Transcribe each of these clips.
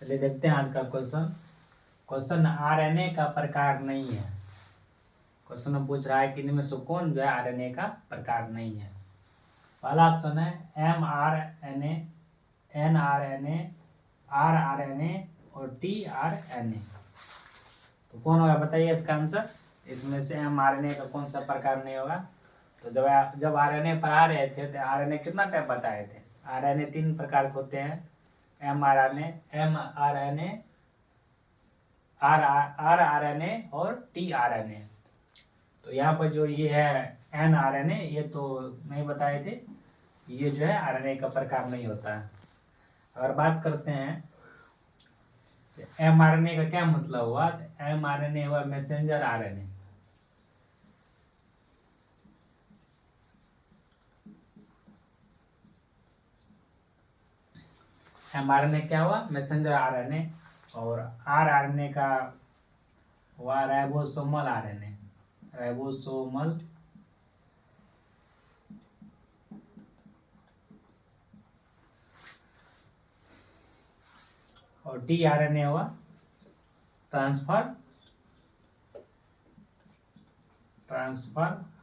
चलिए देखते हैं आज का क्वेश्चन आरएनए का प्रकार नहीं है। क्वेश्चन में पूछ रहा है कि इनमें से कौन जो है आरएनए का प्रकार नहीं है। पहला ऑप्शन है mRNA, nRNA, rRNA और tRNA। तो कौन होगा बताइए इसका आंसर। इसमें से mRNA का कौन सा प्रकार नहीं होगा। तो जब आरएनए पढ़ा रहे थे तो आरएनए कितना टाइप बताए थे। आरएनए 3 प्रकार के होते हैं, mRNA, rRNA और tRNA। तो यहाँ पर जो ये है nRNA, ये तो नहीं बताए थे, ये जो है आरएनए का प्रकार नहीं होता है। अगर बात करते हैं mRNA का क्या मतलब हुआ, तो mRNA हुआ मैसेंजर आरएनए। mRNA क्या हुआ, मैसेंजर आरएनए। और rRNA का हुआ राइबोसोमल आरएनए, राइबोसोमल। और tRNA हुआ ट्रांसफर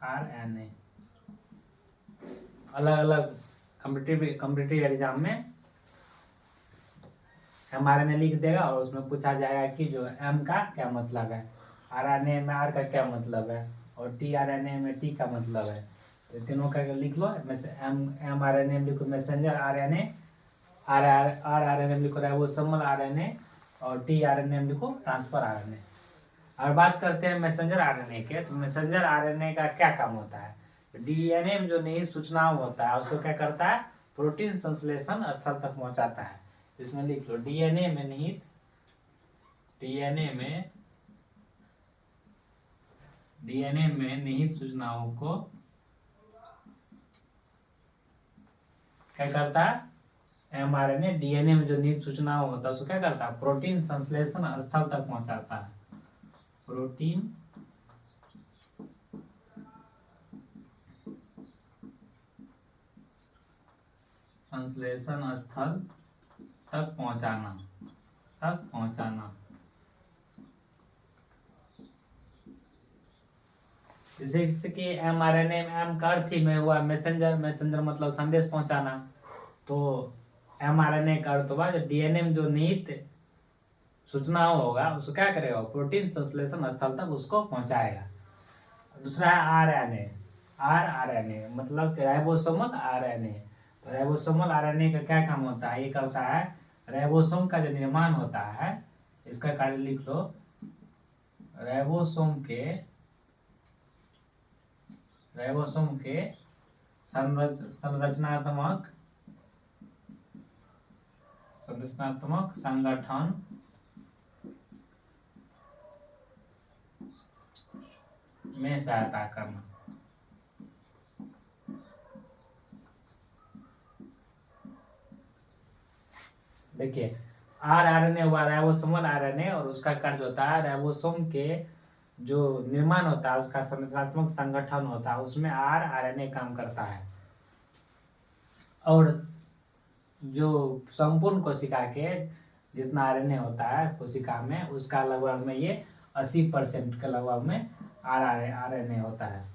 आरएनए। अलग अलग कॉम्पिटिटिव एग्जाम में mRNA लिख देगा और उसमें पूछा जाएगा कि जो m का क्या मतलब है, rRNA में r का क्या मतलब है और tRNA में t का मतलब है। तो तीनों का लिख लो। mRNA में लिखो मैसेंजर आरएनए, rRNA में लिखो राइबोसोमल आरएनए और tRNA में लिखो ट्रांसफर आरएनए। और बात करते हैं मैसेंजर आरएनए के। तो मैसेंजर आरएनए का क्या काम होता है। डीएनए में जो निहित सूचनाओं होता है उसको क्या करता है, प्रोटीन संश्लेषण स्थल तक पहुंचाता है। इसमें लिख लो डीएनए में निहित सूचनाओं को क्या करता है, mRNA डीएनए में जो निहित सूचनाओं होता है उसको क्या करता है, प्रोटीन संश्लेषण स्थल तक पहुंचाता है। प्रोटीन संश्लेषण स्थल तक पहुंचाना जैसे कि mRNA में m का अर्थ ही में हुआ मैसेंजर मतलब संदेश पहुंचाना। तो mRNA का अर्थ हुआ जो डीएनए में जो निहित सूचना होगा उसको क्या करेगा, प्रोटीन संश्लेषण स्थल तक उसको पहुंचाएगा। दूसरा है आरएनए मतलब राइबोसोमल आरएनए। तो राइबोसोमल आरएनए का क्या काम होता है, ये करता है राइबोसोम का जो निर्माण होता है इसका कार्य लिख लो। राइबोसोम के संरचनात्मक संगठन में सहायता करना। देखिए आरएनए हुआ राइबोसोमल आरएनए और उसका कार्य होता है राइबोसोम के जो निर्माण होता है उसका संरचनात्मक संगठन होता है, उसमें आरएनए काम करता है। और जो संपूर्ण कोशिका के जितना आरएनए होता है कोशिका में उसका लगभग में ये 80% के लगभग में आरएनए होता है।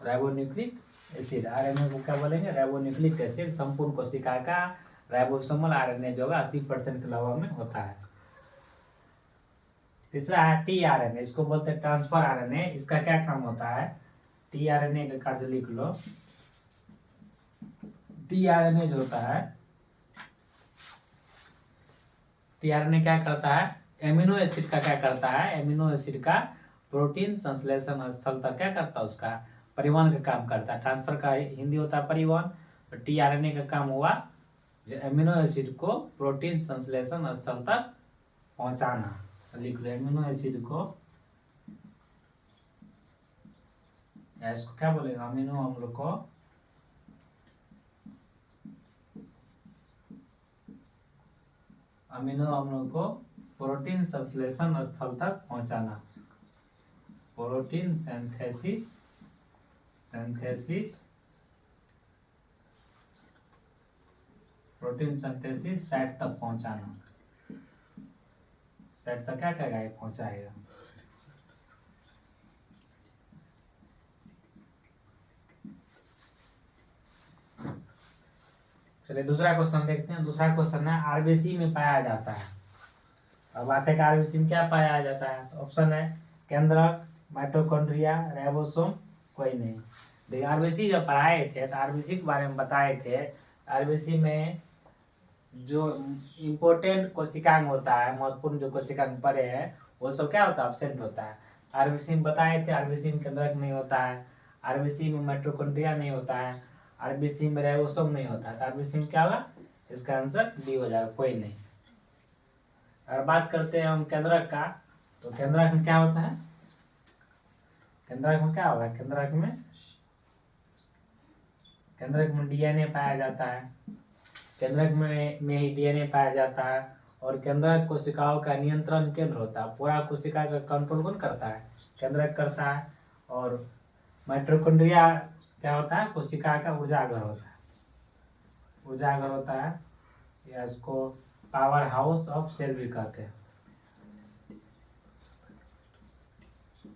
राइबोन्यूक्लिक एसिड, आरएनए को क्या बोलेंगे, राइबोन्यूक्लिक एसिड। संपूर्ण कोशिका का राइबोसोमल आरएनए जो होगा 80% के लगभग में होता है। तीसरा है tRNA, इसको बोलते हैं ट्रांसफर आरएनए। इसका क्या काम होता है, tRNA का कार्य लिख लो। tRNA जो होता है, tRNA क्या करता है, एमिनो एसिड का क्या करता है, एमिनो एसिड का प्रोटीन संश्लेषण स्थल तक क्या करता है, उसका परिवहन का काम करता है। ट्रांसफर का हिंदी होता है परिवहन। तो tRNA का काम हुआ जो एमिनो एसिड को प्रोटीन संश्लेषण स्थल तक पहुंचाना। लिख लो एमिनो एसिड को, या इसको क्या बोलेगा, अमीनो अम्ल को प्रोटीन संश्लेषण स्थल तक पहुंचाना। प्रोटीन सिंथेसिस साइट तक पहुंचाना। पेट तक क्या करेगा, ये पहुंचाएगा। चलिए दूसरा क्वेश्चन देखते हैं। दूसरा क्वेश्चन है आरबीसी में पाया जाता है। अब बात है कि आरबीसी में क्या पाया जाता है। तो ऑप्शन है केंद्रक, माइटोकॉन्ड्रिया, राइबोसोम, कोई नहीं। देखिए आरबीसी जब पढ़ाए थे तो आरबीसी के बारे में बताए थे। आरबीसी में जो इम्पोर्टेंट कोशिकांग होता है, महत्वपूर्ण जो कोशिकांग पड़े हैं वो सब क्या होता है, एब्सेंट होता है। आरबीसी में बताए थे आरबीसी में केंद्रक नहीं होता है, आरबीसी में माइटोकॉन्ड्रिया नहीं होता है, आरबीसी में राइबोसोम नहीं होता है। तो आरबीसी में क्या होगा, इसका आंसर डी हो जाएगा, कोई नहीं। अगर बात करते हैं हम केंद्रक का, तो केंद्रक में क्या होता है, केंद्रक में क्या होगा, केंद्रक में डीएनए पाया जाता है। केंद्रक में ही डीएनए पाया जाता है। और केंद्रक कोशिकाओं का नियंत्रण केंद्र होता है। पूरा कोशिका का कंट्रोल कौन करता है, केंद्रक करता है। और माइटोकॉन्ड्रिया क्या होता है, कोशिका का उजागर होता है, उजागर होता है, या इसको पावर हाउस ऑफ सेल भी कहते हैं,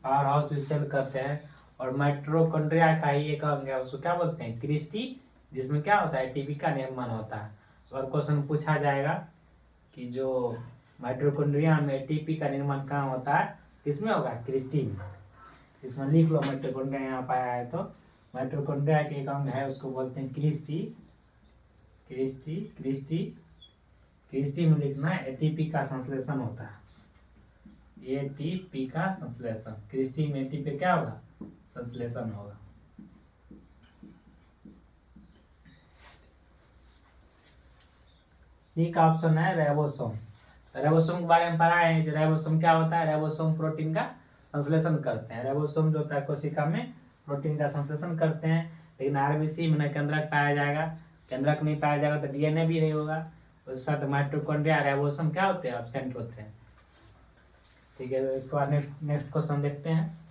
पावर हाउस भी सेल कहते हैं। और माइटोकॉन्ड्रिया का ही एक अंग है, उसको क्या बोलते हैं, क्रिस्टी, जिसमें क्या होता है, एटीपी का निर्माण होता है। और क्वेश्चन पूछा जाएगा कि जो माइटोकॉन्ड्रिया में एटीपी का निर्माण कहाँ होता है, किसमें होगा, क्रिस्टी में। इसमें लिख लो माइटोकॉन्ड्रिया यहाँ पाया है तो माइटोकॉन्ड्रिया के एक अंग है, उसको बोलते हैं क्रिस्टी। क्रिस्टी क्रिस्टी क्रिस्टी में लिखना है एटीपी का संश्लेषण होता है, एटीपी का संश्लेषण। क्रिस्टी में एटीपी क्या होगा, संश्लेषण होगा। सी का ऑप्शन है राइबोसोम। राइबोसोम के बारे में पढ़ा है, राइबोसोम क्या होता है, राइबोसोम प्रोटीन का संश्लेषण करते हैं। राइबोसोम जो होता है कोशिका में प्रोटीन का संश्लेषण करते हैं। लेकिन आरबीसी में केंद्रक पाया जाएगा, केंद्रक नहीं पाया जाएगा तो डीएनए भी नहीं होगा। उसके साथ माइटोकॉन्ड्रिया, राइबोसोम क्या होते हैं, एब्सेंट होते हैं। ठीक है, तो इसको नेक्स्ट क्वेश्चन देखते हैं।